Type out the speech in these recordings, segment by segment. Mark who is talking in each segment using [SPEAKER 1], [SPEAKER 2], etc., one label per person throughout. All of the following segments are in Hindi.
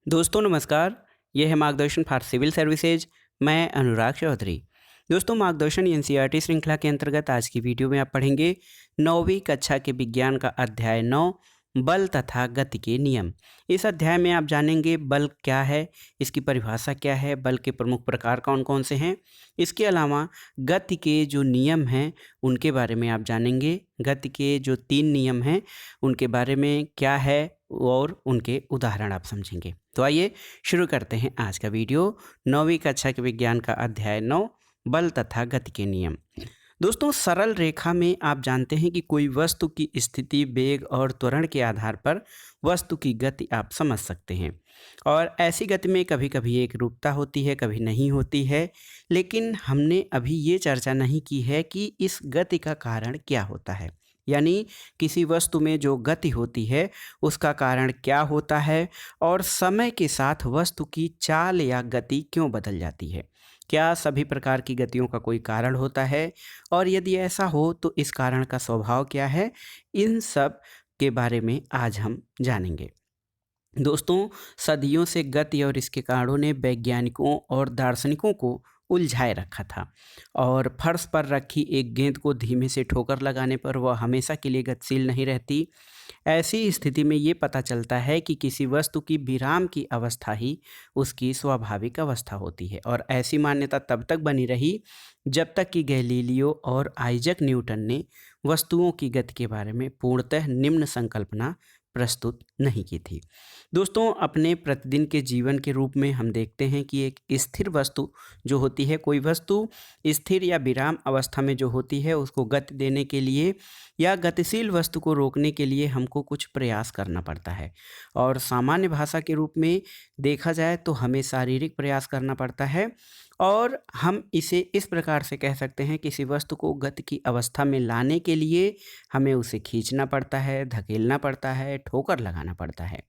[SPEAKER 1] दोस्तों नमस्कार। ये है मार्गदर्शन फॉर सिविल सर्विसेज। मैं अनुराग चौधरी। दोस्तों मार्गदर्शन एनसीईआरटी श्रृंखला के अंतर्गत आज की वीडियो में आप पढ़ेंगे 9वीं कक्षा के विज्ञान का अध्याय 9 बल तथा गति के नियम। इस अध्याय में आप जानेंगे बल क्या है, इसकी परिभाषा क्या है, बल के प्रमुख प्रकार कौन कौन से हैं। इसके अलावा गति के जो नियम हैं उनके बारे में आप जानेंगे। गति के जो 3 नियम हैं उनके बारे में क्या है और उनके उदाहरण आप समझेंगे। तो आइए शुरू करते हैं आज का वीडियो। 9वीं कक्षा के विज्ञान का अध्याय 9 बल तथा गति के नियम। दोस्तों सरल रेखा में आप जानते हैं कि कोई वस्तु की स्थिति, वेग और त्वरण के आधार पर वस्तु की गति आप समझ सकते हैं। और ऐसी गति में कभी कभी एक रूपता होती है, कभी नहीं होती है। लेकिन हमने अभी ये चर्चा नहीं की है कि इस गति का कारण क्या होता है, यानी किसी वस्तु में जो गति होती है उसका कारण क्या होता है और समय के साथ वस्तु की चाल या गति क्यों बदल जाती है। क्या सभी प्रकार की गतियों का कोई कारण होता है, और यदि ऐसा हो तो इस कारण का स्वभाव क्या है, इन सब के बारे में आज हम जानेंगे। दोस्तों सदियों से गति और इसके कारणों ने वैज्ञानिकों और दार्शनिकों को उलझाए रखा था। और फर्श पर रखी एक गेंद को धीमे से ठोकर लगाने पर वह हमेशा के लिए गतिशील नहीं रहती। ऐसी स्थिति में ये पता चलता है कि किसी वस्तु की विराम की अवस्था ही उसकी स्वाभाविक अवस्था होती है। और ऐसी मान्यता तब तक बनी रही जब तक कि गैलीलियो और आइजक न्यूटन ने वस्तुओं की गति के बारे में पूर्णतः निम्न संकल्पना प्रस्तुत नहीं की थी। दोस्तों अपने प्रतिदिन के जीवन के रूप में हम देखते हैं कि एक स्थिर वस्तु जो होती है, कोई वस्तु स्थिर या विराम अवस्था में जो होती है उसको गति देने के लिए या गतिशील वस्तु को रोकने के लिए हमको कुछ प्रयास करना पड़ता है। और सामान्य भाषा के रूप में देखा जाए तो हमें शारीरिक प्रयास करना पड़ता है। और हम इसे इस प्रकार से कह सकते हैं, किसी वस्तु को गति की अवस्था में लाने के लिए हमें उसे खींचना पड़ता है, धकेलना पड़ता है, ठोकर लगाना पड़ता है।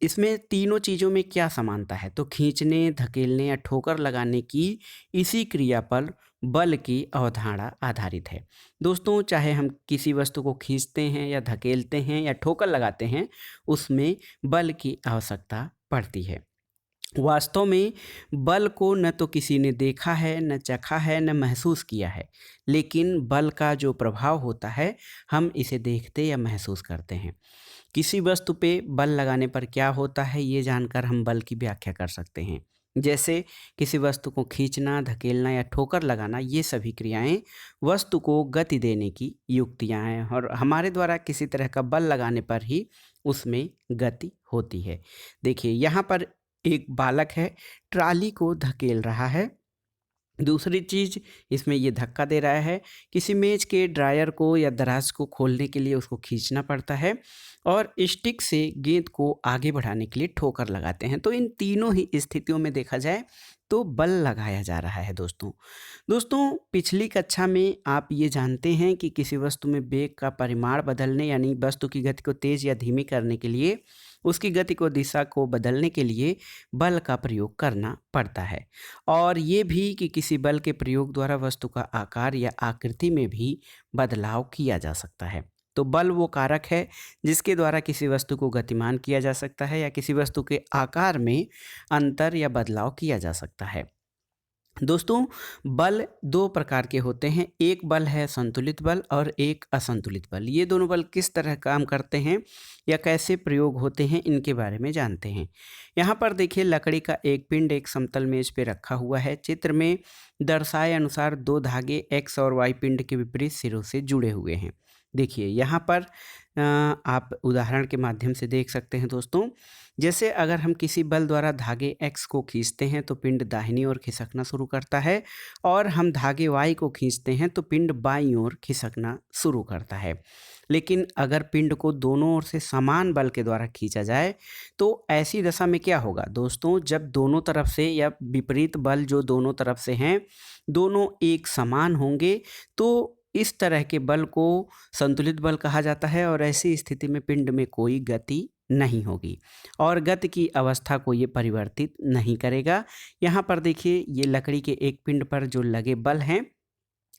[SPEAKER 1] इसमें तीनों चीज़ों में क्या समानता है, तो खींचने, धकेलने या ठोकर लगाने की इसी क्रिया पर बल की अवधारणा आधारित है। दोस्तों चाहे हम किसी वस्तु को खींचते हैं या धकेलते हैं या ठोकर लगाते हैं, उसमें बल की आवश्यकता पड़ती है। वास्तव में बल को न तो किसी ने देखा है, न चखा है, न महसूस किया है। लेकिन बल का जो प्रभाव होता है हम इसे देखते या महसूस करते हैं। किसी वस्तु पे बल लगाने पर क्या होता है ये जानकर हम बल की व्याख्या कर सकते हैं। जैसे किसी वस्तु को खींचना, धकेलना या ठोकर लगाना, ये सभी क्रियाएं वस्तु को गति देने की युक्तियां हैं और हमारे द्वारा किसी तरह का बल लगाने पर ही उसमें गति होती है। देखिए यहाँ पर एक बालक है, ट्राली को धकेल रहा है। दूसरी चीज़ इसमें ये धक्का दे रहा है, किसी मेज के ड्रायर को या दराज को खोलने के लिए उसको खींचना पड़ता है और स्टिक से गेंद को आगे बढ़ाने के लिए ठोकर लगाते हैं। तो इन तीनों ही स्थितियों में देखा जाए तो बल लगाया जा रहा है। दोस्तों पिछली कक्षा में आप ये जानते हैं कि किसी वस्तु में वेग का परिमाण बदलने, यानी वस्तु की गति को तेज या धीमी करने के लिए, उसकी गति को दिशा को बदलने के लिए बल का प्रयोग करना पड़ता है। और ये भी कि किसी बल के प्रयोग द्वारा वस्तु का आकार या आकृति में भी बदलाव किया जा सकता है। तो बल वो कारक है जिसके द्वारा किसी वस्तु को गतिमान किया जा सकता है या किसी वस्तु के आकार में अंतर या बदलाव किया जा सकता है। दोस्तों बल दो प्रकार के होते हैं, एक बल है संतुलित बल और एक असंतुलित बल। ये दोनों बल किस तरह काम करते हैं या कैसे प्रयोग होते हैं इनके बारे में जानते हैं। यहाँ पर देखिए लकड़ी का एक पिंड एक समतल मेज पे रखा हुआ है। चित्र में दर्शाए अनुसार दो धागे एक्स और वाई पिंड के विपरीत सिरों से जुड़े हुए हैं। देखिए यहाँ पर आप उदाहरण के माध्यम से देख सकते हैं दोस्तों। जैसे अगर हम किसी बल द्वारा धागे X को खींचते हैं तो पिंड दाहिनी ओर खिसकना शुरू करता है और हम धागे Y को खींचते हैं तो पिंड बाईं ओर खिसकना शुरू करता है। लेकिन अगर पिंड को दोनों ओर से समान बल के द्वारा खींचा जाए तो ऐसी दशा में क्या होगा दोस्तों, जब दोनों तरफ से या विपरीत बल जो दोनों तरफ से हैं दोनों एक समान होंगे तो इस तरह के बल को संतुलित बल कहा जाता है। और ऐसी स्थिति में पिंड में कोई गति नहीं होगी और गति की अवस्था को ये परिवर्तित नहीं करेगा। यहाँ पर देखिए ये लकड़ी के एक पिंड पर जो लगे बल हैं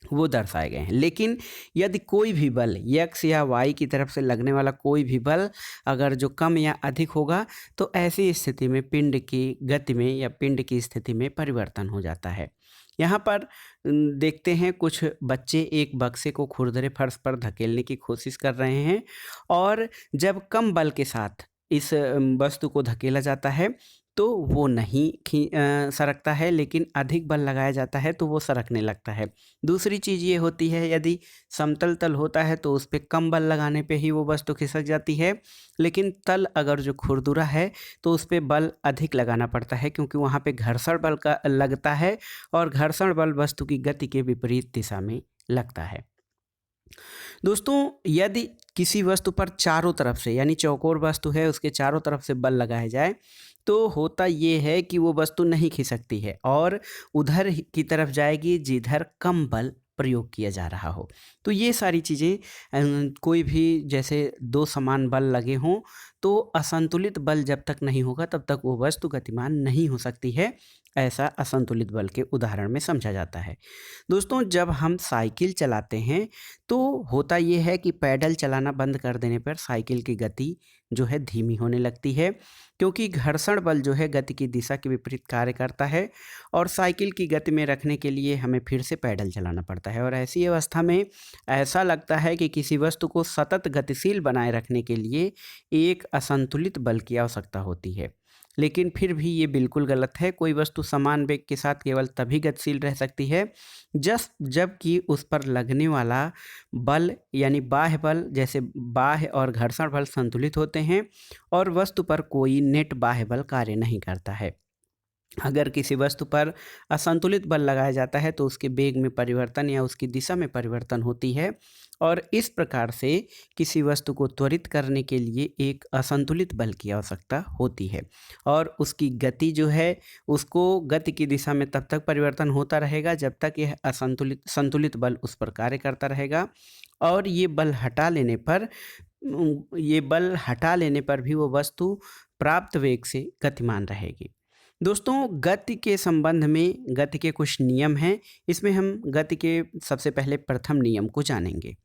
[SPEAKER 1] वो दर्शाए गए हैं। लेकिन यदि कोई भी बल x या y की तरफ से लगने वाला कोई भी बल अगर जो कम या अधिक होगा, तो ऐसी स्थिति में पिंड की गति में या पिंड की स्थिति में परिवर्तन हो जाता है। यहाँ पर देखते हैं कुछ बच्चे एक बक्से को खुरदरे फर्श पर धकेलने की कोशिश कर रहे हैं, और जब कम बल के साथ इस वस्तु को धकेला जाता है तो वो नहीं सरकता है, लेकिन अधिक बल लगाया जाता है तो वो सरकने लगता है। दूसरी चीज़ ये होती है, यदि समतल तल होता है तो उस पे कम बल लगाने पे ही वो वस्तु खिसक जाती है, लेकिन तल अगर जो खुरदुरा है तो उस पे बल अधिक लगाना पड़ता है, क्योंकि वहाँ पे घर्षण बल का लगता है, और घर्षण बल वस्तु की गति के विपरीत दिशा में लगता है। दोस्तों, यदि किसी वस्तु पर चारों तरफ से, यानी चौकोर वस्तु है उसके चारों तरफ से बल लगाया जाए, तो होता ये है कि वो वस्तु नहीं खिसकती है और उधर की तरफ जाएगी जिधर कम बल प्रयोग किया जा रहा हो। तो ये सारी चीज़ें कोई भी जैसे दो समान बल लगे हों, तो असंतुलित बल जब तक नहीं होगा तब तक वो वस्तु गतिमान नहीं हो सकती है। ऐसा असंतुलित बल के उदाहरण में समझा जाता है। दोस्तों, जब हम साइकिल चलाते हैं तो होता ये है कि पैडल चलाना बंद कर देने पर साइकिल की गति जो है धीमी होने लगती है, क्योंकि घर्षण बल जो है गति की दिशा के विपरीत कार्य करता है, और साइकिल की गति में रखने के लिए हमें फिर से पैडल चलाना पड़ता है। और ऐसी अवस्था में ऐसा लगता है कि किसी वस्तु को सतत गतिशील बनाए रखने के लिए एक असंतुलित बल की आवश्यकता होती है। लेकिन फिर भी ये बिल्कुल गलत है। कोई वस्तु समान वेग के साथ केवल तभी गतिशील रह सकती है जबकि उस पर लगने वाला बल यानी बाह्य बल, जैसे बाह्य और घर्षण बल संतुलित होते हैं और वस्तु पर कोई नेट बाह्य बल कार्य नहीं करता है। अगर किसी वस्तु पर असंतुलित बल लगाया जाता है तो उसके वेग में परिवर्तन या उसकी दिशा में परिवर्तन होती है, और इस प्रकार से किसी वस्तु को त्वरित करने के लिए एक असंतुलित बल की आवश्यकता होती है, और उसकी गति जो है उसको गति की दिशा में तब तक परिवर्तन होता रहेगा जब तक यह संतुलित बल उस पर कार्य करता रहेगा, और ये बल हटा लेने पर भी वो वस्तु प्राप्त वेग से गतिमान रहेगी। दोस्तों, गति के संबंध में गति के कुछ नियम हैं। इसमें हम गति के सबसे पहले प्रथम नियम को जानेंगे।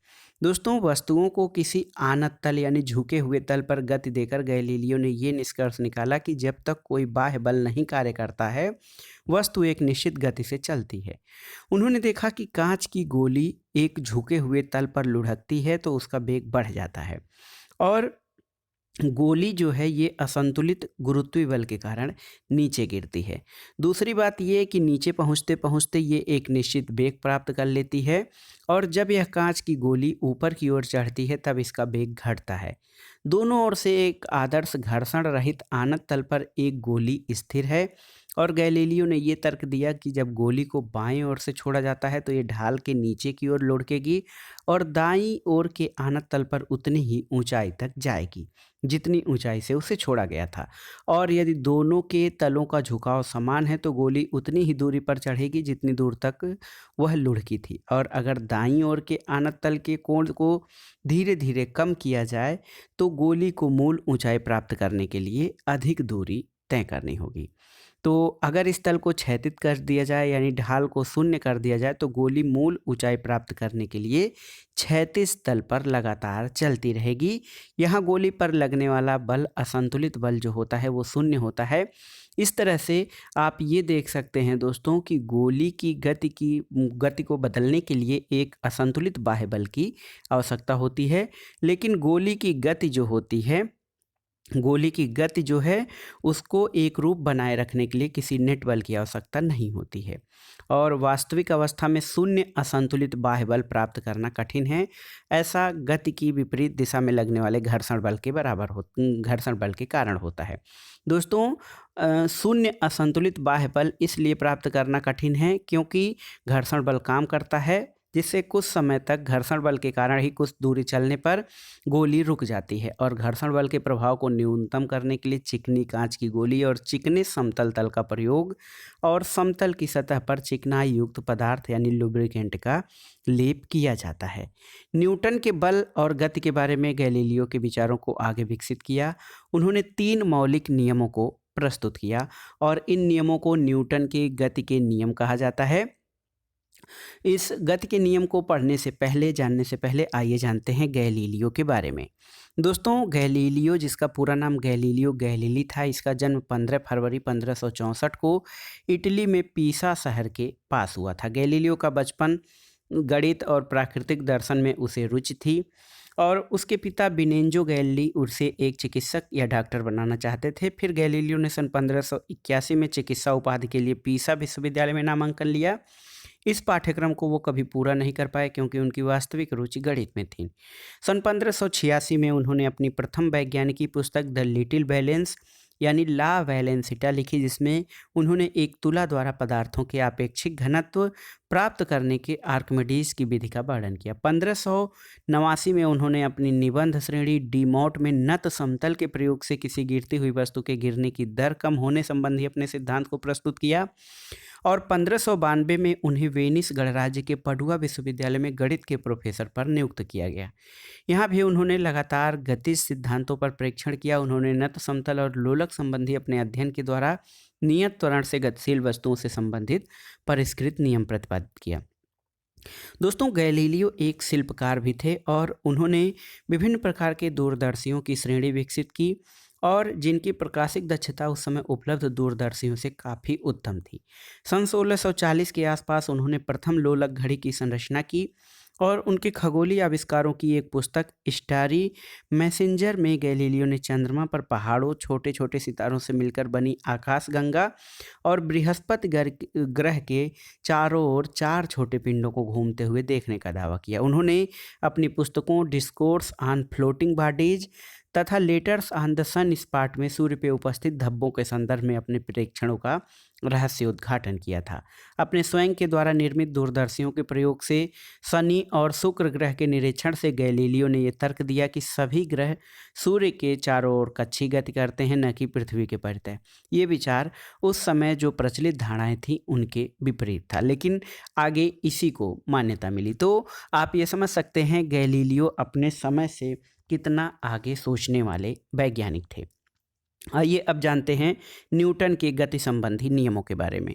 [SPEAKER 1] दोस्तों, वस्तुओं को किसी आनत तल यानी झुके हुए तल पर गति देकर गैलीलियो ने ये निष्कर्ष निकाला कि जब तक कोई बाह्य बल नहीं कार्य करता है वस्तु एक निश्चित गति से चलती है। उन्होंने देखा कि कांच की गोली एक झुके हुए तल पर लुढ़कती है तो उसका वेग बढ़ जाता है, और गोली जो है ये असंतुलित गुरुत्वीय बल के कारण नीचे गिरती है। दूसरी बात ये कि नीचे पहुंचते पहुंचते ये एक निश्चित वेग प्राप्त कर लेती है, और जब यह कांच की गोली ऊपर की ओर चढ़ती है तब इसका वेग घटता है। दोनों ओर से एक आदर्श घर्षण रहित आनत तल पर एक गोली स्थिर है, और गैलीलियो ने ये तर्क दिया कि जब गोली को बाएं ओर से छोड़ा जाता है तो ये ढाल के नीचे की ओर लुढ़केगी और दाईं ओर के आनत तल पर उतनी ही ऊंचाई तक जाएगी जितनी ऊंचाई से उसे छोड़ा गया था, और यदि दोनों के तलों का झुकाव समान है तो गोली उतनी ही दूरी पर चढ़ेगी जितनी दूर तक वह लुढ़की थी, और अगर दाईं ओर के आनत तल के कोण को धीरे धीरे कम किया जाए तो गोली को मूल ऊंचाई प्राप्त करने के लिए अधिक दूरी तय करनी होगी। तो अगर इस तल को क्षैतिज कर दिया जाए यानी ढाल को शून्य कर दिया जाए तो गोली मूल ऊंचाई प्राप्त करने के लिए क्षैतिज तल पर लगातार चलती रहेगी। यहाँ गोली पर लगने वाला बल असंतुलित बल जो होता है वो शून्य होता है। इस तरह से आप ये देख सकते हैं दोस्तों कि गोली की गति को बदलने के लिए एक असंतुलित बाह्य बल की आवश्यकता होती है, लेकिन गोली की गति जो है उसको एक रूप बनाए रखने के लिए किसी नेट बल की आवश्यकता नहीं होती है, और वास्तविक अवस्था में शून्य असंतुलित बाह्य बल प्राप्त करना कठिन है। ऐसा गति की विपरीत दिशा में लगने वाले घर्षण बल के कारण होता है। दोस्तों, शून्य असंतुलित बाह्य बल इसलिए प्राप्त करना कठिन है क्योंकि घर्षण बल काम करता है, जिससे कुछ समय तक घर्षण बल के कारण ही कुछ दूरी चलने पर गोली रुक जाती है, और घर्षण बल के प्रभाव को न्यूनतम करने के लिए चिकनी कांच की गोली और चिकने समतल तल का प्रयोग और समतल की सतह पर चिकनाई युक्त पदार्थ यानी लुब्रिकेंट का लेप किया जाता है। न्यूटन के बल और गति के बारे में गैलीलियो के विचारों को आगे विकसित किया। उन्होंने 3 मौलिक नियमों को प्रस्तुत किया, और इन नियमों को न्यूटन के गति के नियम कहा जाता है। इस गति के नियम को पढ़ने से पहले, जानने से पहले आइए जानते हैं गैलीलियो के बारे में। दोस्तों, गैलीलियो, जिसका पूरा नाम गैलीलियो गैलीली था, इसका जन्म 15 फरवरी 1564 को इटली में पीसा शहर के पास हुआ था। गैलीलियो का बचपन गणित और प्राकृतिक दर्शन में उसे रुचि थी और उसके पिता बिनेंजो गैलीली उसे एक चिकित्सक या डॉक्टर बनाना चाहते थे। फिर गैलीलियो ने सन 1581 में चिकित्सा उपाधि के लिए पीसा विश्वविद्यालय में नामांकन लिया। इस पाठ्यक्रम को वो कभी पूरा नहीं कर पाए क्योंकि उनकी वास्तविक रुचि गणित में थी। सन 1586 में उन्होंने अपनी प्रथम वैज्ञानिकी पुस्तक द लिटिल बैलेंस यानी ला वैलेंसिटा लिखी, जिसमें उन्होंने एक तुला द्वारा पदार्थों के आपेक्षिक घनत्व प्राप्त करने के आर्किमिडीज की विधि का वर्णन किया। 1589 में उन्होंने अपनी निबंध श्रेणी डी मॉट में नत समतल के प्रयोग से किसी गिरती हुई वस्तु के गिरने की दर कम होने संबंधी अपने सिद्धांत को प्रस्तुत किया और 1592 में उन्हें वेनिस गणराज्य के पडुआ विश्वविद्यालय में गणित के प्रोफेसर पर नियुक्त किया गया। यहाँ भी उन्होंने लगातार गतिज सिद्धांतों पर परीक्षण किया। उन्होंने नत समतल और लोलक संबंधी अपने अध्ययन के द्वारा नियत त्वरण से गतिशील वस्तुओं से संबंधित परिष्कृत नियम प्रतिपादित किया। दोस्तों, गैलीलियो एक शिल्पकार भी थे और उन्होंने विभिन्न प्रकार के दूरदर्शियों की श्रेणी विकसित की और जिनकी प्रकाशिक दक्षता उस समय उपलब्ध दूरदर्शियों से काफ़ी उत्तम थी। सन 1640 के आसपास उन्होंने प्रथम लोलक घड़ी की संरचना की और उनके खगोलीय आविष्कारों की एक पुस्तक स्टारी मैसेंजर में गैलीलियो ने चंद्रमा पर पहाड़ों, छोटे छोटे सितारों से मिलकर बनी आकाशगंगा और बृहस्पति ग्रह के चारों ओर 4 छोटे पिंडों को घूमते हुए देखने का दावा किया। उन्होंने अपनी पुस्तकों डिस्कोर्स ऑन फ्लोटिंग बॉडीज तथा letters on the sun spot में सूर्य पे उपस्थित धब्बों के संदर्भ में अपने प्रेक्षणों का रहस्य उद्घाटन किया था। अपने स्वयं के द्वारा निर्मित दूरदर्शियों के प्रयोग से शनि और शुक्र ग्रह के निरीक्षण से गैलीलियो ने यह तर्क दिया कि सभी ग्रह सूर्य के चारों ओर कक्षीय गति करते हैं, न कि पृथ्वी के परितः। ये विचार उस समय जो प्रचलित धारणाएं थीं उनके विपरीत था, लेकिन आगे इसी को मान्यता मिली। तो आप ये समझ सकते हैं गैलीलियो अपने समय से कितना आगे सोचने वाले वैज्ञानिक थे। आइए अब जानते हैं न्यूटन के गति संबंधी नियमों के बारे में।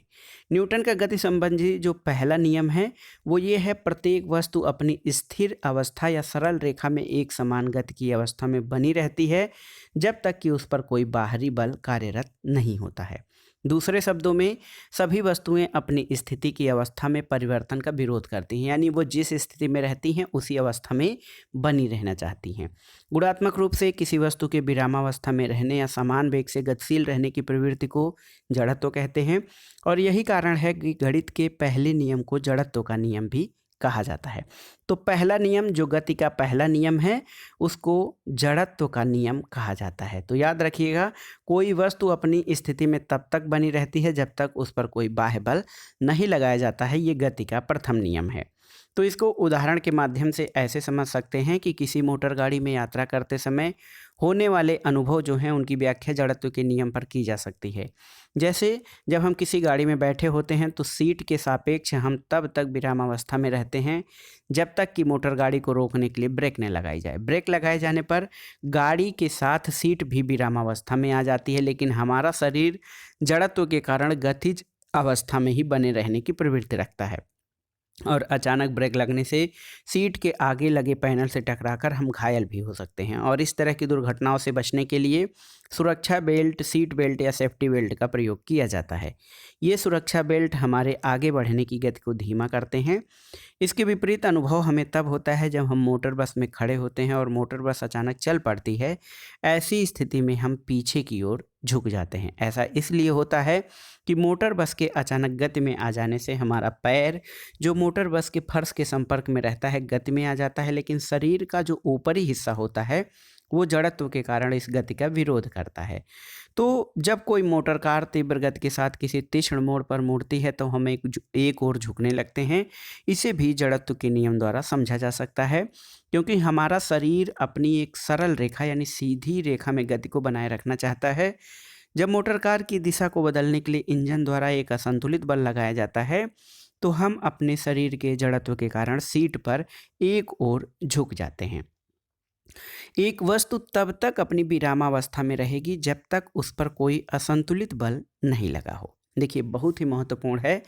[SPEAKER 1] न्यूटन का गति संबंधी जो पहला नियम है वो ये है, प्रत्येक वस्तु अपनी स्थिर अवस्था या सरल रेखा में एक समान गति की अवस्था में बनी रहती है जब तक कि उस पर कोई बाहरी बल कार्यरत नहीं होता है। दूसरे शब्दों में, सभी वस्तुएं अपनी स्थिति की अवस्था में परिवर्तन का विरोध करती हैं, यानी वो जिस स्थिति में रहती हैं उसी अवस्था में बनी रहना चाहती हैं। गुणात्मक रूप से किसी वस्तु के विरामावस्था में रहने या समान वेग से गतिशील रहने की प्रवृत्ति को जड़त्व कहते हैं और यही कारण है कि गणित के पहले नियम को जड़त्व का नियम भी कहा जाता है। तो पहला नियम जो गति का पहला नियम है उसको जड़त्व का नियम कहा जाता है। तो याद रखिएगा, कोई वस्तु अपनी स्थिति में तब तक बनी रहती है जब तक उस पर कोई बाह्य बल नहीं लगाया जाता है। ये गति का प्रथम नियम है। तो इसको उदाहरण के माध्यम से ऐसे समझ सकते हैं कि किसी मोटर गाड़ी में यात्रा करते समय होने वाले अनुभव जो हैं उनकी व्याख्या जड़त्व के नियम पर की जा सकती है। जैसे जब हम किसी गाड़ी में बैठे होते हैं तो सीट के सापेक्ष हम तब तक विरामावस्था में रहते हैं जब तक कि मोटर गाड़ी को रोकने के लिए ब्रेक न लगाई जाए। ब्रेक लगाए जाने पर गाड़ी के साथ सीट भी विरामावस्था में आ जाती है, लेकिन हमारा शरीर जड़त्व के कारण गतिज अवस्था में ही बने रहने की प्रवृत्ति रखता है और अचानक ब्रेक लगने से सीट के आगे लगे पैनल से टकराकर हम घायल भी हो सकते हैं। और इस तरह की दुर्घटनाओं से बचने के लिए सुरक्षा बेल्ट, सीट बेल्ट या सेफ्टी बेल्ट का प्रयोग किया जाता है। ये सुरक्षा बेल्ट हमारे आगे बढ़ने की गति को धीमा करते हैं। इसके विपरीत अनुभव हमें तब होता है जब हम मोटर बस में खड़े होते हैं और मोटर बस अचानक चल पड़ती है। ऐसी स्थिति में हम पीछे की ओर झुक जाते हैं। ऐसा इसलिए होता है कि मोटर बस के अचानक गति में आ जाने से हमारा पैर जो मोटर बस के फर्श के संपर्क में रहता है गति में आ जाता है, लेकिन शरीर का जो ऊपरी हिस्सा होता है वो जड़त्व के कारण इस गति का विरोध करता है। तो जब कोई मोटर कार तीव्र गति के साथ किसी तीक्ष्ण मोड़ पर मुड़ती है तो हम एक ओर झुकने लगते हैं। इसे भी जड़त्व के नियम द्वारा समझा जा सकता है, क्योंकि हमारा शरीर अपनी एक सरल रेखा यानी सीधी रेखा में गति को बनाए रखना चाहता है। जब मोटर कार की दिशा को बदलने के लिए इंजन द्वारा एक असंतुलित बल लगाया जाता है तो हम अपने शरीर के जड़त्व के कारण सीट पर एक ओर झुक जाते हैं। एक वस्तु तब तक अपनी विरामावस्था में रहेगी जब तक उस पर कोई असंतुलित बल नहीं लगा हो। देखिए बहुत ही महत्वपूर्ण है।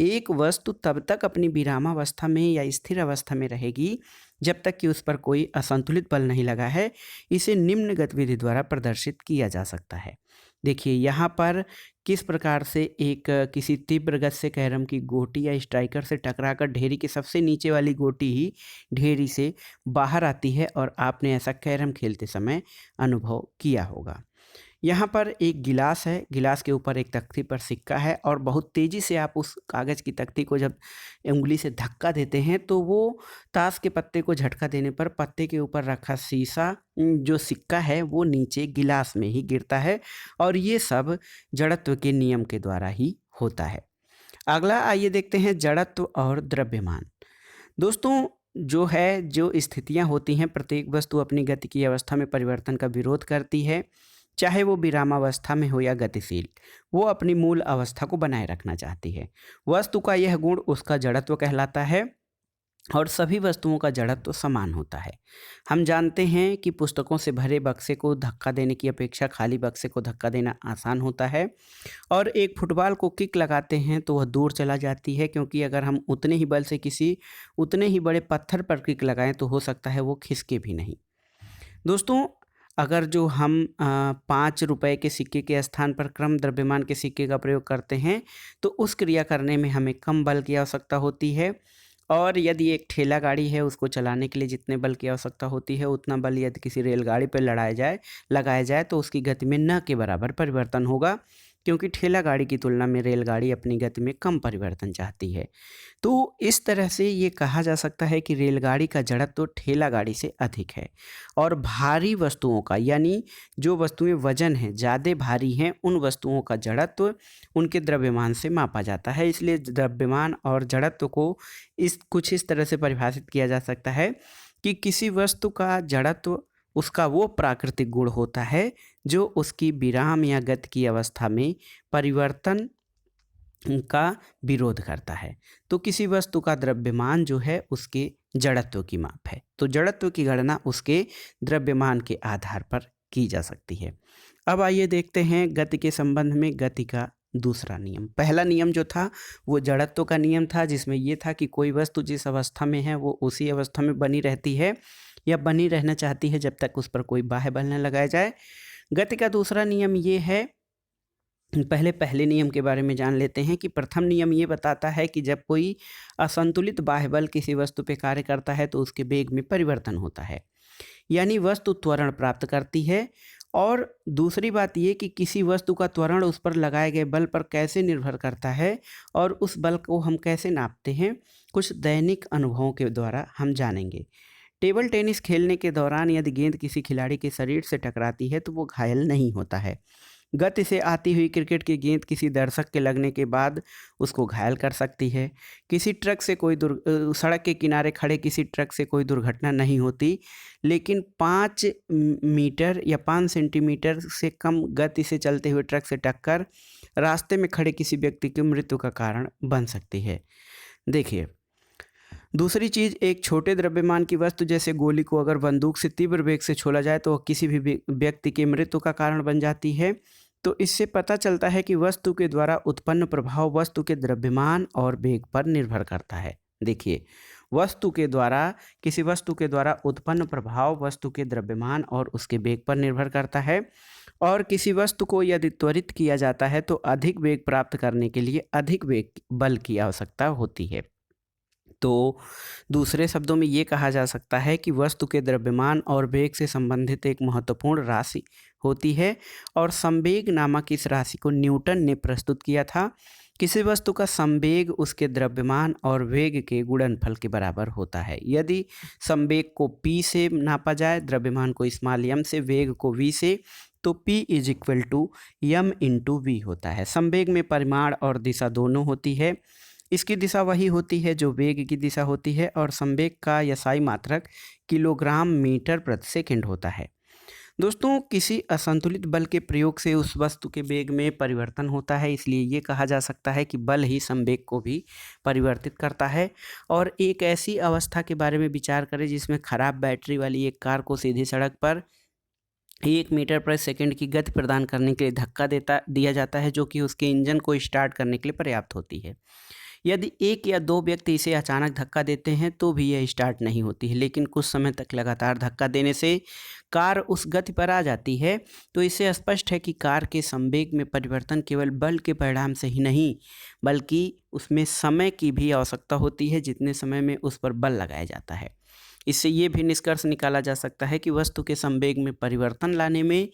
[SPEAKER 1] एक वस्तु तब तक अपनी विरामावस्था में या स्थिर अवस्था में रहेगी जब तक कि उस पर कोई असंतुलित बल नहीं लगा है। इसे निम्न गतिविधि द्वारा प्रदर्शित किया जा सकता है। देखिए यहाँ पर किस प्रकार से एक किसी तीव्र गति से कैरम की गोटी या स्ट्राइकर से टकराकर ढेरी के सबसे नीचे वाली गोटी ही ढेरी से बाहर आती है, और आपने ऐसा कैरम खेलते समय अनुभव किया होगा। यहाँ पर एक गिलास है, गिलास के ऊपर एक तख्ती पर सिक्का है, और बहुत तेज़ी से आप उस कागज़ की तख्ती को जब उंगली से धक्का देते हैं तो वो ताश के पत्ते को झटका देने पर पत्ते के ऊपर रखा शीशा जो सिक्का है वो नीचे गिलास में ही गिरता है, और ये सब जड़त्व के नियम के द्वारा ही होता है। अगला आइए देखते हैं जड़त्व और द्रव्यमान। दोस्तों जो स्थितियाँ होती हैं, प्रत्येक वस्तु अपनी गति की अवस्था में परिवर्तन का विरोध करती है, चाहे वो विरामावस्था में हो या गतिशील। वो अपनी मूल अवस्था को बनाए रखना चाहती है। वस्तु का यह गुण उसका जड़त्व कहलाता है, और सभी वस्तुओं का जड़त्व समान होता है। हम जानते हैं कि पुस्तकों से भरे बक्से को धक्का देने की अपेक्षा खाली बक्से को धक्का देना आसान होता है, और एक फुटबॉल को किक लगाते हैं तो वह दूर चला जाती है, क्योंकि अगर हम उतने ही बल से किसी उतने ही बड़े पत्थर पर किक लगाएं तो हो सकता है वो खिसके भी नहीं। दोस्तों अगर जो हम 5 रुपए के सिक्के के स्थान पर क्रम द्रव्यमान के सिक्के का प्रयोग करते हैं तो उस क्रिया करने में हमें कम बल की आवश्यकता होती है, और यदि एक ठेला गाड़ी है उसको चलाने के लिए जितने बल की आवश्यकता होती है उतना बल यदि किसी रेलगाड़ी पर लगाया जाए तो उसकी गति में न के बराबर परिवर्तन होगा, क्योंकि ठेला गाड़ी की तुलना में रेलगाड़ी अपनी गति में कम परिवर्तन चाहती है। तो इस तरह से ये कहा जा सकता है कि रेलगाड़ी का जड़त्व तो ठेला गाड़ी से अधिक है, और भारी वस्तुओं का यानी जो वस्तुएं वजन हैं ज़्यादा भारी हैं उन वस्तुओं का जड़त्व उनके द्रव्यमान से मापा जाता है। इसलिए द्रव्यमान और जड़त्व को कुछ इस तरह से परिभाषित किया जा सकता है कि किसी वस्तु का जड़त्व उसका वो प्राकृतिक गुण होता है जो उसकी विराम या गति की अवस्था में परिवर्तन का विरोध करता है। तो किसी वस्तु का द्रव्यमान जो है उसके जड़त्व की माप है, तो जड़त्व की गणना उसके द्रव्यमान के आधार पर की जा सकती है। अब आइए देखते हैं गति के संबंध में गति का दूसरा नियम। पहला नियम जो था वो जड़त्व का नियम था, जिसमें ये था कि कोई वस्तु जिस अवस्था में है वो उसी अवस्था में बनी रहती है या बनी रहना चाहती है जब तक उस पर कोई बाह्य बल न लगाया जाए। गति का दूसरा नियम ये है, पहले नियम के बारे में जान लेते हैं कि प्रथम नियम ये बताता है कि जब कोई असंतुलित बाह्य बल किसी वस्तु पे कार्य करता है तो उसके वेग में परिवर्तन होता है, यानी वस्तु त्वरण प्राप्त करती है। और दूसरी बात ये कि किसी वस्तु का त्वरण उस पर लगाए गए बल पर कैसे निर्भर करता है और उस बल को हम कैसे नापते हैं, कुछ दैनिक अनुभवों के द्वारा हम जानेंगे। टेबल टेनिस खेलने के दौरान यदि गेंद किसी खिलाड़ी के शरीर से टकराती है तो वो घायल नहीं होता है। गति से आती हुई क्रिकेट की गेंद किसी दर्शक के लगने के बाद उसको घायल कर सकती है। किसी ट्रक से सड़क के किनारे खड़े किसी ट्रक से कोई दुर्घटना नहीं होती, लेकिन 5 मीटर या 5 सेंटीमीटर से कम गति से चलते हुए ट्रक से टक्कर रास्ते में खड़े किसी व्यक्ति की मृत्यु का कारण बन सकती है। देखिए दूसरी चीज़, एक छोटे द्रव्यमान की वस्तु जैसे गोली को अगर बंदूक से तीव्र वेग से छोड़ा जाए तो वह किसी भी व्यक्ति की मृत्यु का कारण बन जाती है। तो इससे पता चलता है कि वस्तु के द्वारा उत्पन्न प्रभाव वस्तु के द्रव्यमान और वेग पर निर्भर करता है। देखिए किसी वस्तु के द्वारा उत्पन्न प्रभाव वस्तु के द्रव्यमान और उसके वेग पर निर्भर करता है, और किसी वस्तु को यदि त्वरित किया जाता है तो अधिक वेग प्राप्त करने के लिए अधिक वेग बल की आवश्यकता होती है। तो दूसरे शब्दों में ये कहा जा सकता है कि वस्तु के द्रव्यमान और वेग से संबंधित एक महत्वपूर्ण राशि होती है, और संवेग नामक इस राशि को न्यूटन ने प्रस्तुत किया था। किसी वस्तु का संवेग उसके द्रव्यमान और वेग के गुणनफल के बराबर होता है। यदि संवेग को p से नापा जाए, द्रव्यमान को स्मॉल m से, वेग को v से, तो p is equal to m into v होता है। संवेग में परिमाण और दिशा दोनों होती है। इसकी दिशा वही होती है जो वेग की दिशा होती है, और संवेग का यसाई मात्रक किलोग्राम मीटर प्रति सेकंड होता है। दोस्तों किसी असंतुलित बल के प्रयोग से उस वस्तु के वेग में परिवर्तन होता है, इसलिए ये कहा जा सकता है कि बल ही संवेग को भी परिवर्तित करता है। और एक ऐसी अवस्था के बारे में विचार करें जिसमें खराब बैटरी वाली एक कार को सीधी सड़क पर 1 मीटर प्रति सेकंड की गति प्रदान करने के लिए धक्का दिया जाता है, जो कि उसके इंजन को स्टार्ट करने के लिए पर्याप्त होती है। यदि एक या दो व्यक्ति इसे अचानक धक्का देते हैं तो भी यह स्टार्ट नहीं होती है, लेकिन कुछ समय तक लगातार धक्का देने से कार उस गति पर आ जाती है। तो इससे स्पष्ट है कि कार के संवेग में परिवर्तन केवल बल के परिणाम से ही नहीं, बल्कि उसमें समय की भी आवश्यकता होती है, जितने समय में उस पर बल लगाया जाता है। इससे ये भी निष्कर्ष निकाला जा सकता है कि वस्तु के संवेग में परिवर्तन लाने में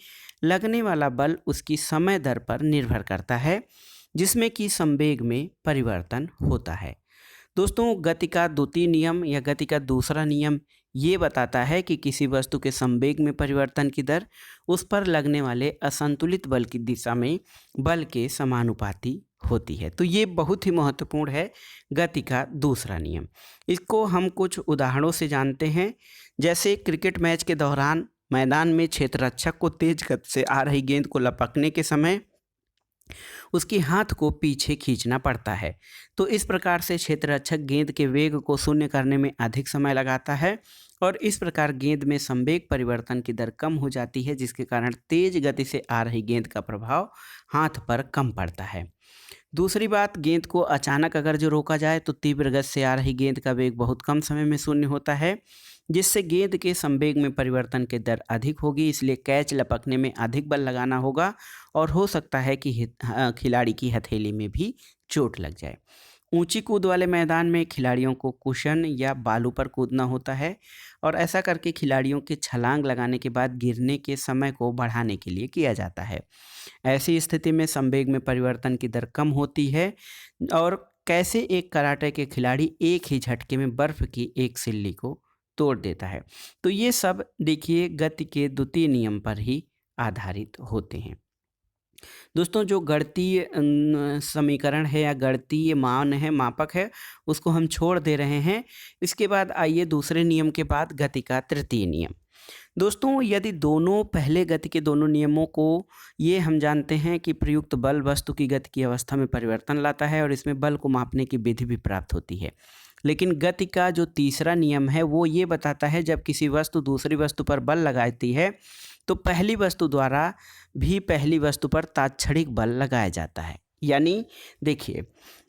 [SPEAKER 1] लगने वाला बल उसकी समय दर पर निर्भर करता है, जिसमें कि संवेग में परिवर्तन होता है। दोस्तों, गति का द्वितीय नियम या गति का दूसरा नियम ये बताता है कि किसी वस्तु के संवेग में परिवर्तन की दर उस पर लगने वाले असंतुलित बल की दिशा में बल के समानुपाती होती है। तो ये बहुत ही महत्वपूर्ण है गति का दूसरा नियम। इसको हम कुछ उदाहरणों से जानते हैं। जैसे क्रिकेट मैच के दौरान मैदान में क्षेत्ररक्षक को तेज गति से आ रही गेंद को लपकने के समय उसके हाथ को पीछे खींचना पड़ता है। तो इस प्रकार से क्षेत्ररक्षक गेंद के वेग को शून्य करने में अधिक समय लगाता है और इस प्रकार गेंद में संवेग परिवर्तन की दर कम हो जाती है, जिसके कारण तेज गति से आ रही गेंद का प्रभाव हाथ पर कम पड़ता है। दूसरी बात, गेंद को अचानक अगर जो रोका जाए तो तीव्र गति से आ रही गेंद का वेग बहुत कम समय में शून्य होता है, जिससे गेंद के संवेग में परिवर्तन की दर अधिक होगी। इसलिए कैच लपकने में अधिक बल लगाना होगा और हो सकता है कि खिलाड़ी की हथेली में भी चोट लग जाए। ऊंची कूद वाले मैदान में खिलाड़ियों को कुशन या बालू पर कूदना होता है और ऐसा करके खिलाड़ियों के छलांग लगाने के बाद गिरने के समय को बढ़ाने के लिए किया जाता है। ऐसी स्थिति में संवेग में परिवर्तन की दर कम होती है और कैसे एक कराटे के खिलाड़ी एक ही झटके में बर्फ की एक सिल्ली को तोड़ देता है। तो ये सब देखिए गति के द्वितीय नियम पर ही आधारित होते हैं। दोस्तों, जो गणितीय समीकरण है या गणितीय मान है, मापक है, उसको हम छोड़ दे रहे हैं। इसके बाद आइए दूसरे नियम के बाद गति का तृतीय नियम। दोस्तों, यदि दोनों पहले गति के दोनों नियमों को ये हम जानते हैं कि प्रयुक्त बल वस्तु की गति की अवस्था में परिवर्तन लाता है और इसमें बल को मापने की विधि भी प्राप्त होती है, लेकिन गति का जो तीसरा नियम है वो ये बताता है जब किसी वस्तु दूसरी वस्तु पर बल लगाती है तो पहली वस्तु द्वारा भी पहली वस्तु पर तात्क्षणिक बल लगाया जाता है। यानी देखिए,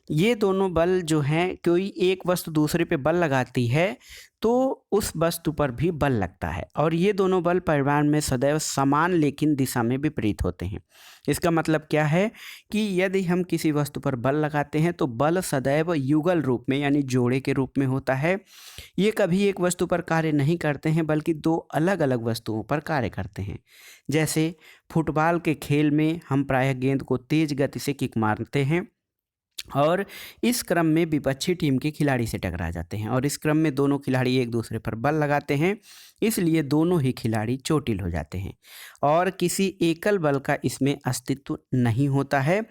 [SPEAKER 1] ये दोनों बल जो हैं, कोई एक वस्तु दूसरे पे बल लगाती है तो उस वस्तु पर भी बल लगता है और ये दोनों बल परिमाण में सदैव समान लेकिन दिशा में विपरीत होते हैं। इसका मतलब क्या है कि यदि हम किसी वस्तु पर बल लगाते हैं तो बल सदैव युगल रूप में यानी जोड़े के रूप में होता है। ये कभी एक वस्तु पर कार्य नहीं करते हैं बल्कि दो अलग अलग वस्तुओं पर कार्य करते हैं। जैसे फुटबॉल के खेल में हम प्रायः गेंद को तेज गति से किक मारते हैं और इस क्रम में विपक्षी टीम के खिलाड़ी से टकरा जाते हैं और इस क्रम में दोनों खिलाड़ी एक दूसरे पर बल लगाते हैं, इसलिए दोनों ही खिलाड़ी चोटिल हो जाते हैं और किसी एकल बल का इसमें अस्तित्व नहीं होता है,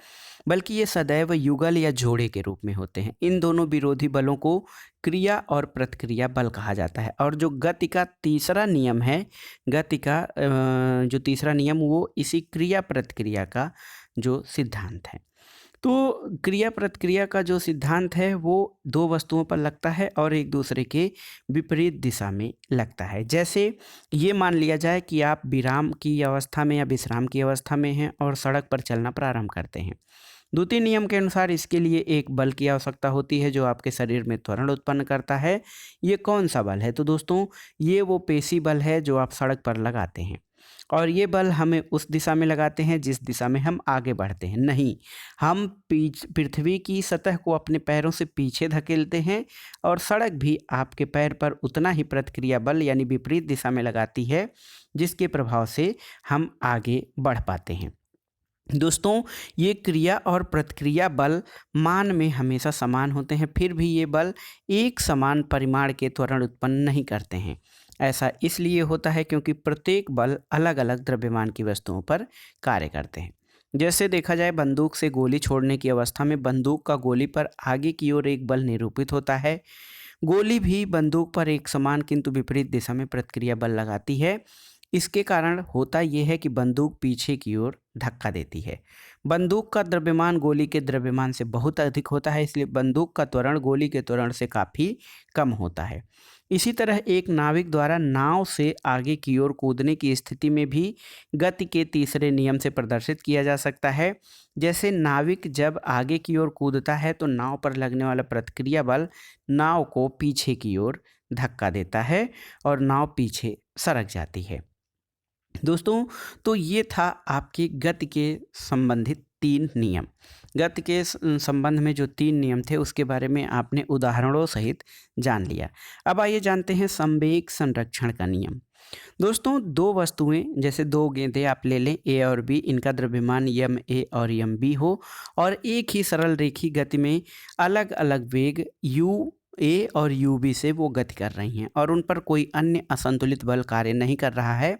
[SPEAKER 1] बल्कि ये सदैव युगल या जोड़े के रूप में होते हैं। इन दोनों विरोधी बलों को क्रिया और प्रतिक्रिया बल कहा जाता है। और जो गति का तीसरा नियम है, गति का जो तीसरा नियम वो इसी क्रिया प्रतिक्रिया का जो सिद्धांत है। तो क्रिया प्रतिक्रिया का जो सिद्धांत है वो दो वस्तुओं पर लगता है और एक दूसरे के विपरीत दिशा में लगता है। जैसे ये मान लिया जाए कि आप विराम की अवस्था में या विश्राम की अवस्था में हैं और सड़क पर चलना प्रारंभ करते हैं। द्वितीय नियम के अनुसार इसके लिए एक बल की आवश्यकता होती है जो आपके शरीर में त्वरण उत्पन्न करता है। ये कौन सा बल है? तो दोस्तों, ये वो पेशी बल है जो आप सड़क पर लगाते हैं और ये बल हमें उस दिशा में लगाते हैं जिस दिशा में हम आगे बढ़ते हैं। नहीं, हम पृथ्वी की सतह को अपने पैरों से पीछे धकेलते हैं और सड़क भी आपके पैर पर उतना ही प्रतिक्रिया बल यानी विपरीत दिशा में लगाती है जिसके प्रभाव से हम आगे बढ़ पाते हैं। दोस्तों, ये क्रिया और प्रतिक्रिया बल मान में हमेशा समान होते हैं, फिर भी ये बल एक समान परिमाण के त्वरण उत्पन्न नहीं करते हैं। ऐसा इसलिए होता है क्योंकि प्रत्येक बल अलग अलग द्रव्यमान की वस्तुओं पर कार्य करते हैं। जैसे देखा जाए, बंदूक से गोली छोड़ने की अवस्था में बंदूक का गोली पर आगे की ओर एक बल निरूपित होता है। गोली भी बंदूक पर एक समान किंतु विपरीत दिशा में प्रतिक्रिया बल लगाती है। इसके कारण होता यह है कि बंदूक पीछे की ओर धक्का देती है। बंदूक का द्रव्यमान गोली के द्रव्यमान से बहुत अधिक होता है, इसलिए बंदूक का त्वरण गोली के त्वरण से काफ़ी कम होता है। इसी तरह एक नाविक द्वारा नाव से आगे की ओर कूदने की स्थिति में भी गति के तीसरे नियम से प्रदर्शित किया जा सकता है। जैसे नाविक जब आगे की ओर कूदता है तो नाव पर लगने वाला प्रतिक्रिया बल नाव को पीछे की ओर धक्का देता है और नाव पीछे सरक जाती है। दोस्तों, तो ये था आपके गति के संबंधित 3 नियम। गति के संबंध में जो 3 नियम थे उसके बारे में आपने उदाहरणों सहित जान लिया। अब आइए जानते हैं संवेग संरक्षण का नियम। दोस्तों, 2 वस्तुएं जैसे 2 गेंदें आप ले लें, ए और बी, इनका द्रव्यमान यम ए और यम बी हो और एक ही सरल रेखीय गति में अलग अलग वेग यू ए और यू बी से वो गति कर रही हैं और उन पर कोई अन्य असंतुलित बल कार्य नहीं कर रहा है।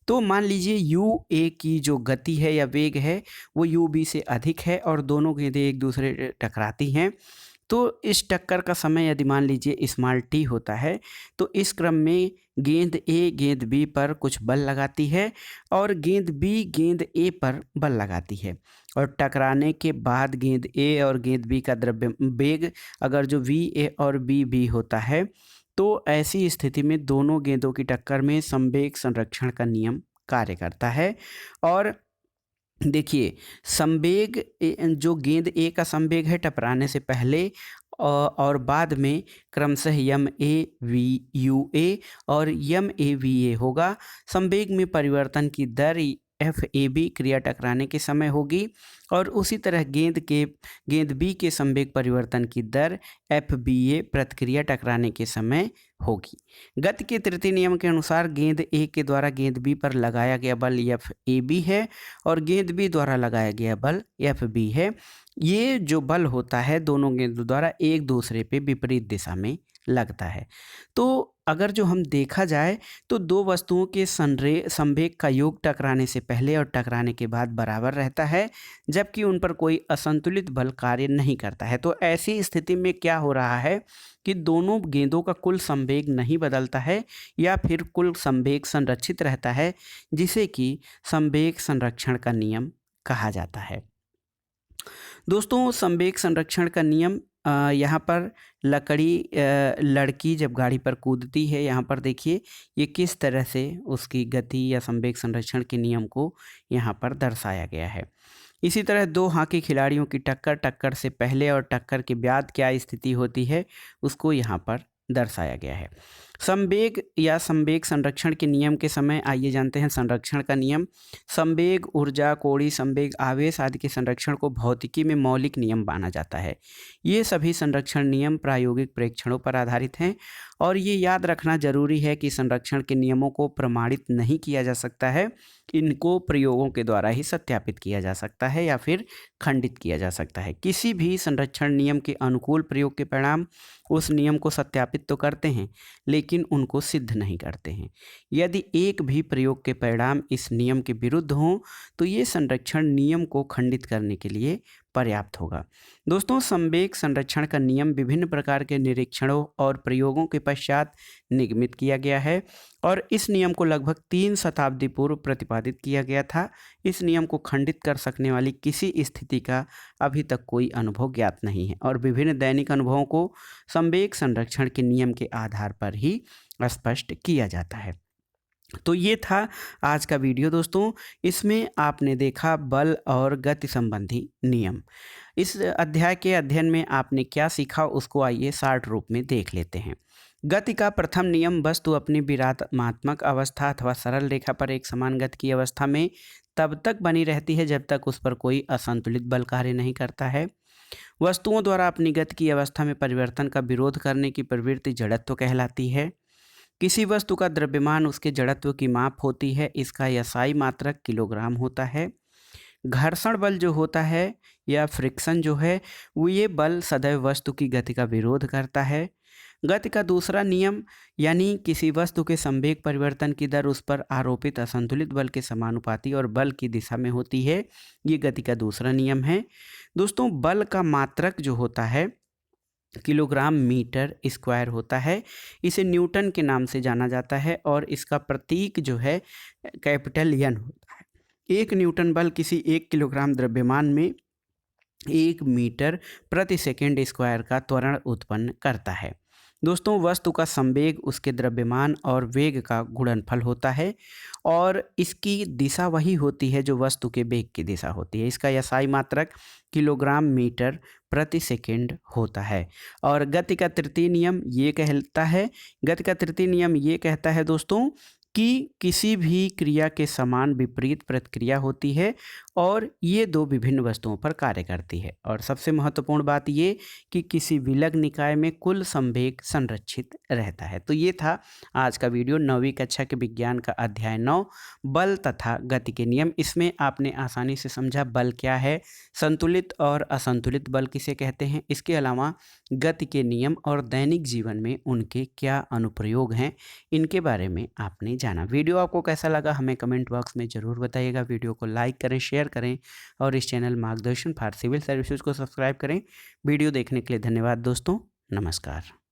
[SPEAKER 1] तो मान लीजिए यू ए की जो गति है या वेग है वो यू बी से अधिक है और दोनों गेंदें एक दूसरे से टकराती हैं। तो इस टक्कर का समय यदि मान लीजिए स्मॉल टी होता है तो इस क्रम में गेंद ए गेंद बी पर कुछ बल लगाती है और गेंद बी गेंद ए पर बल लगाती है और टकराने के बाद गेंद ए और गेंद बी का द्रव्य वेग अगर जो वी ए और बी बी होता है तो ऐसी स्थिति में दोनों गेंदों की टक्कर में संवेग संरक्षण का नियम कार्य करता है। और देखिए, संवेग जो गेंद ए का संवेग है टकराने से पहले और बाद में क्रमशः यम ए वी यू ए और यम ए वी ए होगा। संवेग में परिवर्तन की दर एफ ए बी क्रिया टकराने के समय होगी और उसी तरह गेंद बी के संवेग परिवर्तन की दर एफ बी ए प्रतिक्रिया टकराने के समय होगी। गति के तृतीय नियम के अनुसार गेंद ए के द्वारा गेंद बी पर लगाया गया बल एफ ए बी है और गेंद बी द्वारा लगाया गया बल एफ बी है। ये जो बल होता है दोनों गेंदों द्वारा एक दूसरे पे विपरीत दिशा में लगता है। तो अगर जो हम देखा जाए तो 2 वस्तुओं के संवेग का योग टकराने से पहले और टकराने के बाद बराबर रहता है जबकि उन पर कोई असंतुलित बल कार्य नहीं करता है। तो ऐसी स्थिति में क्या हो रहा है कि दोनों गेंदों का कुल संवेग नहीं बदलता है या फिर कुल संवेग संरक्षित रहता है, जिसे कि संवेग संरक्षण का नियम कहा जाता है। दोस्तों, संवेग संरक्षण का नियम यहाँ पर लड़की जब गाड़ी पर कूदती है, यहाँ पर देखिए ये किस तरह से उसकी गति या संवेग संरक्षण के नियम को यहाँ पर दर्शाया गया है। इसी तरह 2 हॉकी खिलाड़ियों की टक्कर से पहले और टक्कर के बाद क्या स्थिति होती है उसको यहाँ पर दर्शाया गया है। संवेग या संवेग संरक्षण के नियम के समय आइए जानते हैं संरक्षण का नियम। संवेग, ऊर्जा, कोणीय संवेग, आवेश आदि के संरक्षण को भौतिकी में मौलिक नियम माना जाता है। ये सभी संरक्षण नियम प्रायोगिक परीक्षणों पर आधारित हैं और ये याद रखना जरूरी है कि संरक्षण के नियमों को प्रमाणित नहीं किया जा सकता है, इनको प्रयोगों के द्वारा ही सत्यापित किया जा सकता है या फिर खंडित किया जा सकता है। किसी भी संरक्षण नियम के अनुकूल प्रयोग के परिणाम उस नियम को सत्यापित तो करते हैं लेकिन उनको सिद्ध नहीं करते हैं। यदि एक भी प्रयोग के परिणाम इस नियम के विरुद्ध हों तो ये संरक्षण नियम को खंडित करने के लिए पर्याप्त होगा। दोस्तों, संवेग संरक्षण का नियम विभिन्न प्रकार के निरीक्षणों और प्रयोगों के पश्चात निर्मित किया गया है और इस नियम को लगभग 3 शताब्दी पूर्व प्रतिपादित किया गया था। इस नियम को खंडित कर सकने वाली किसी स्थिति का अभी तक कोई अनुभव ज्ञात नहीं है और विभिन्न दैनिक अनुभवों को संवेग संरक्षण के नियम के आधार पर ही स्पष्ट किया जाता है। तो ये था आज का वीडियो दोस्तों। इसमें आपने देखा बल और गति संबंधी नियम। इस अध्याय के अध्ययन में आपने क्या सीखा उसको आइए शॉर्ट रूप में देख लेते हैं। गति का प्रथम नियम, वस्तु अपनी विरामात्मक अवस्था अथवा सरल रेखा पर एक समान गति की अवस्था में तब तक बनी रहती है जब तक उस पर कोई असंतुलित बल कार्य नहीं करता है। वस्तुओं द्वारा अपनी गति की अवस्था में परिवर्तन का विरोध करने की प्रवृत्ति जड़त्व कहलाती है। किसी वस्तु का द्रव्यमान उसके जड़त्व की माप होती है, इसका SI मात्रक किलोग्राम होता है। घर्षण बल जो होता है या फ्रिक्शन जो है वो ये बल सदैव वस्तु की गति का विरोध करता है। गति का दूसरा नियम यानी किसी वस्तु के संवेग परिवर्तन की दर उस पर आरोपित असंतुलित बल के समानुपाती और बल की दिशा में होती है, ये गति का दूसरा नियम है। दोस्तों, बल का मात्रक जो होता है किलोग्राम मीटर स्क्वायर होता है। इसे न्यूटन के नाम से जाना जाता है और इसका प्रतीक जो है कैपिटल एन होता है। 1 न्यूटन बल किसी 1 किलोग्राम द्रव्यमान में 1 मीटर प्रति सेकंड स्क्वायर का त्वरण उत्पन्न करता है। दोस्तों, वस्तु का संवेग उसके द्रव्यमान और वेग का गुणनफल होता है और इसकी दिशा वही होती है जो वस्तु के वेग की दिशा होती है। इसका SI मात्रक किलोग्राम मीटर प्रति सेकंड होता है। और गति का तृतीय नियम ये कहता है दोस्तों कि किसी भी क्रिया के समान विपरीत प्रतिक्रिया होती है और ये दो विभिन्न वस्तुओं पर कार्य करती है। और सबसे महत्वपूर्ण बात ये कि किसी विलग निकाय में कुल संवेग संरक्षित रहता है। तो ये था आज का वीडियो 9वीं कक्षा के विज्ञान का अध्याय 9 बल तथा गति के नियम। इसमें आपने आसानी से समझा बल क्या है, संतुलित और असंतुलित बल किसे कहते हैं, इसके अलावा गति के नियम और दैनिक जीवन में उनके क्या अनुप्रयोग हैं, इनके बारे में आपने जाना। वीडियो आपको कैसा लगा हमें कमेंट बॉक्स में ज़रूर बताइएगा। वीडियो को लाइक करें, शेयर करें और इस चैनल मार्गदर्शन फॉर सिविल सर्विसेज को सब्सक्राइब करें। वीडियो देखने के लिए धन्यवाद दोस्तों। नमस्कार।